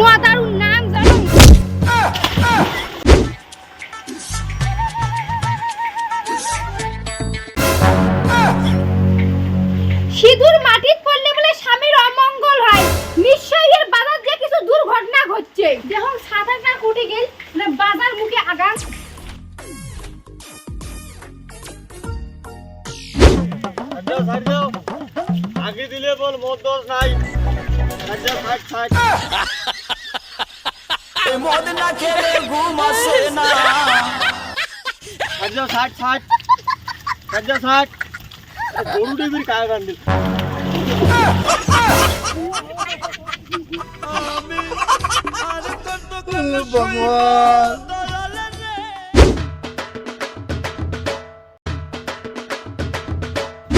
মদারুর নাম জানো? সিঁদুর মাটিত পড়লে বলে স্বামীর অমঙ্গল হয়। নিশ্চয়ই এর বাজার যে কিছু দুর্ঘটনা ঘটছে। দেখুন সাঁতারটা কুটি গেল না বাজার মুখে আগান। আগে দিলে বল মোর দোষ নাই। মদ না খেলে ঘুম আসে না। গরু টিভির কায় বান্ধিল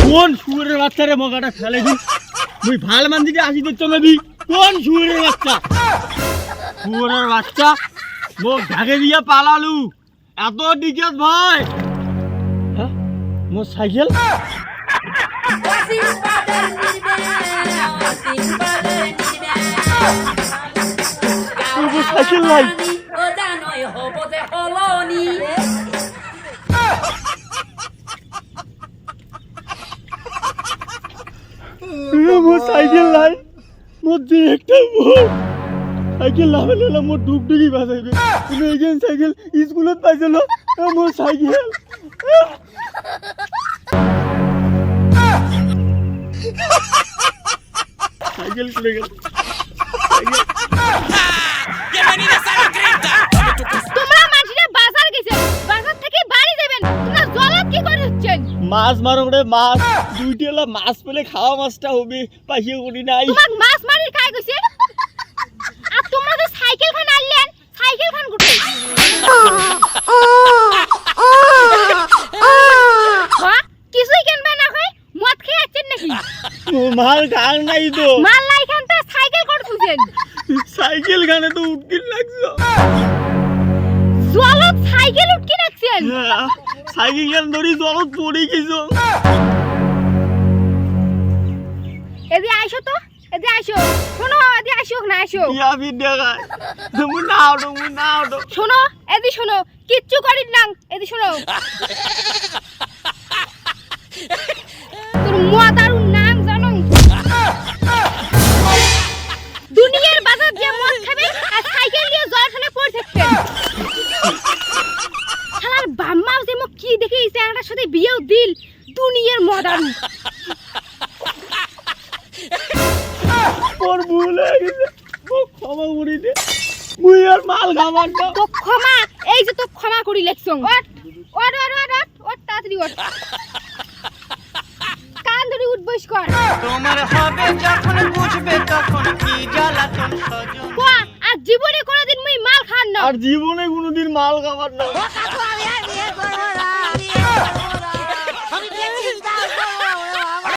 কোন শুয়োরের বাচ্চারে মগাটা ফেলে দি মুই ভাল মান দিকে আসি দিচ্ছ মেবি কোন শুয়োরের বাচ্চা শুয়োরের বাচ্চা মোক ঢাকে দিয়া পালালু এত ডিকেস ভাই হ্যাঁ মোর সাইকেল সাইকেল নাই মোর সাইকেল নাই মোর যে একটা সাইকেল লাভে না মোর ডুবডুবি বাজাইবে তুমি এগেন সাইকেল স্কুলত পাইছিল মোর সাইকেল সাইকেল খুলে গেল তোমরা মাঝিরা বাজার গেছে বাজার থেকে বাড়ি যাবেন তোমরা জলত কি করে হচ্ছেন মাছ মারো রে মাছ দুইটেলা মাছ পেলে খাওয়া মাছটা হবে পাইয়ে করি নাই তোমাক মাছ মারি খাই গেছে আর তোমরা যে সাইকেল খান আনলেন সাইকেল খান গুটে কিছুই কিনবে না হয় মদ খেয়ে আছেন নাকি মাল খান নাই তো মাল নাই খান তো সাইকেল কোন খুঁজেন সাইকেল খানে তো উঠকিন লাগছো জলত সাইকেল উঠকি রাখছেন সাইকেল খান ধরি জলত পড়ে গেছো এদি আইসো তো এদি আইসো শোনো এদি আইসো না আইসো ইয়া ভিডিও গায় তুমি না আউটো শোনো এদি শোনো কিচ্ছু করিস না এদি শোনো তোর মদারুর নাম জানো দুনিয়ার বাজার যে মদ খাবে আর সাইকেল নিয়ে জলখানে পড়ে থাকবে শালার বাম্মা যে মো কি দেখে এই চ্যাংড়ার সাথে বিয়েও দিল দুনিয়ার মদারু তোর ভুল হয়ে গেছে ক্ষমা করি দে মুই আর মাল খাবার না তো ক্ষমা এই যে তো ক্ষমা করি লেখছং ওট তাড়াতাড়ি ওট কান ধরে উঠবস কর তোমার হবে যখন বুঝবে তখন কি জ্বালাতন সজন কোয়া আর জীবনে কোনোদিন মুই মাল খান না আর জীবনে কোনোদিন মাল খাবার না